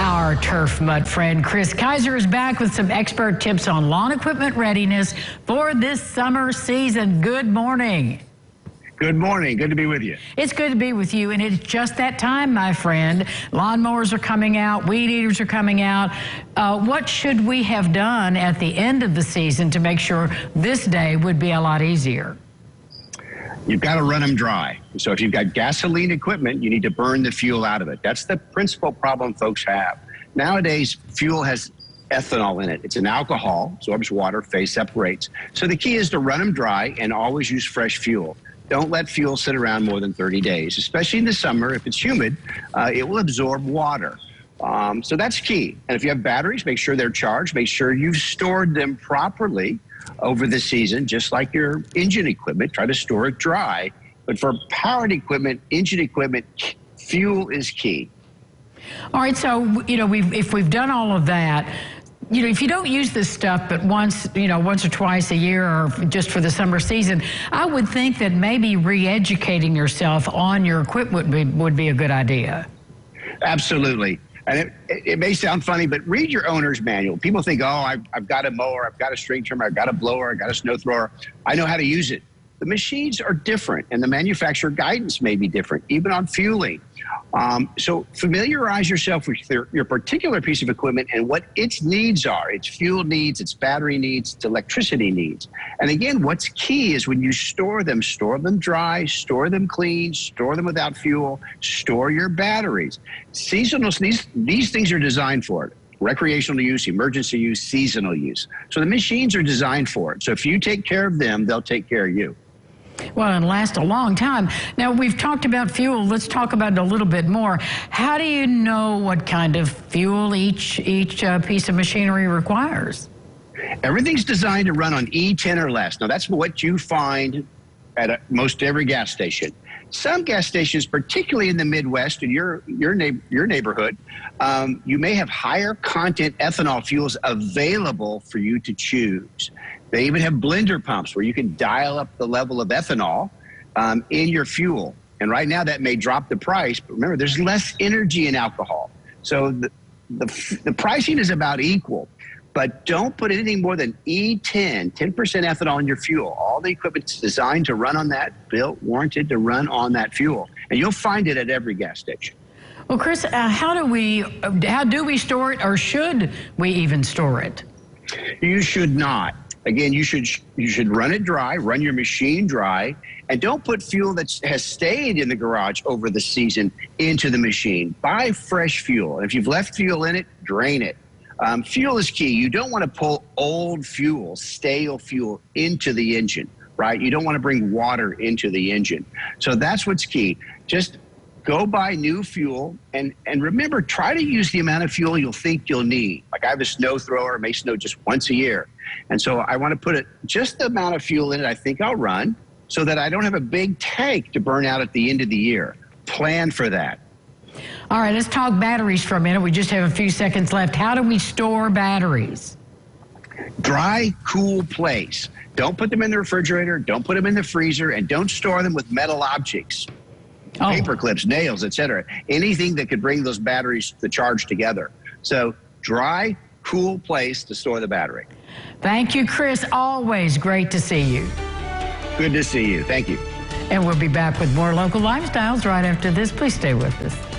Our turf mud friend Chris Kaiser is back with some expert tips on lawn equipment readiness for this summer season. Good morning. Good morning. Good to be with you. It's good to be with you, and it's just that time, my friend. Lawnmowers are coming out. Weed eaters are coming out. What should we have done at the end of the season to make sure this day would be a lot easier? You've got to run them dry. So if you've got gasoline equipment, you need to burn the fuel out of it. That's the principal problem folks have. Nowadays, fuel has ethanol in it. It's an alcohol, absorbs water, phase separates. So the key is to run them dry and always use fresh fuel. Don't let fuel sit around more than 30 days, especially in the summer. If it's humid, it will absorb water. So that's key. And if you have batteries, make sure they're charged. Make sure you've stored them properly over the season, just like your engine equipment. Try to store it dry. But for powered equipment, engine equipment, fuel is key. All right, so, if we've done all of that, if you don't use this stuff but once or twice a year or just for the summer season, I would think that maybe re-educating yourself on your equipment would be a good idea. Absolutely. And it may sound funny, but read your owner's manual. People think, oh, I've got a mower, I've got a string trimmer, I've got a blower, I've got a snow thrower. I know how to use it. The machines are different, and the manufacturer guidance may be different, even on fueling. So familiarize yourself with your particular piece of equipment and what its needs are. Its fuel needs, its battery needs, its electricity needs. And again, what's key is when you store them dry, store them clean, store them without fuel, store your batteries. Seasonal, these things are designed for it. Recreational use, emergency use, seasonal use. So the machines are designed for it. So if you take care of them, they'll take care of you. Well, and last a long time. Now, we've talked about fuel. Let's talk about it a little bit more. How do you know what kind of fuel each piece of machinery requires? Everything's designed to run on E10 or less. Now, that's what you find at most every gas station. Some gas stations, particularly in the Midwest and your neighborhood, you may have higher content ethanol fuels available for you to choose. They even have blender pumps where you can dial up the level of ethanol in your fuel. And right now that may drop the price, but remember, there's less energy in alcohol. So the pricing is about equal. But don't put anything more than E10, 10% ethanol in your fuel. All the equipment's designed to run on that, built, warranted to run on that fuel. And you'll find it at every gas station. Well, Chris, how do we store it, or should we even store it? You should not. Again, you should run it dry, run your machine dry, and don't put fuel that has stayed in the garage over the season into the machine. Buy fresh fuel. And if you've left fuel in it, drain it. Fuel is key. You don't want to pull old fuel, stale fuel into the engine, right? You don't want to bring water into the engine. So that's what's key. Just go buy new fuel, and remember, try to use the amount of fuel you'll think you'll need. Like I have a snow thrower, it may snow just once a year. And so I want to put just the amount of fuel in it I think I'll run so that I don't have a big tank to burn out at the end of the year. Plan for that. All right, let's talk batteries for a minute. We just have a few seconds left. How do we store batteries? Dry, cool place. Don't put them in the refrigerator, don't put them in the freezer, and don't store them with metal objects. Paper clips, nails, etc. Anything that could bring those batteries to charge together. So dry, cool place to store the battery. Thank you, Chris. Always great to see you. Good to see you. Thank you. And we'll be back with more local lifestyles right after this. Please stay with us.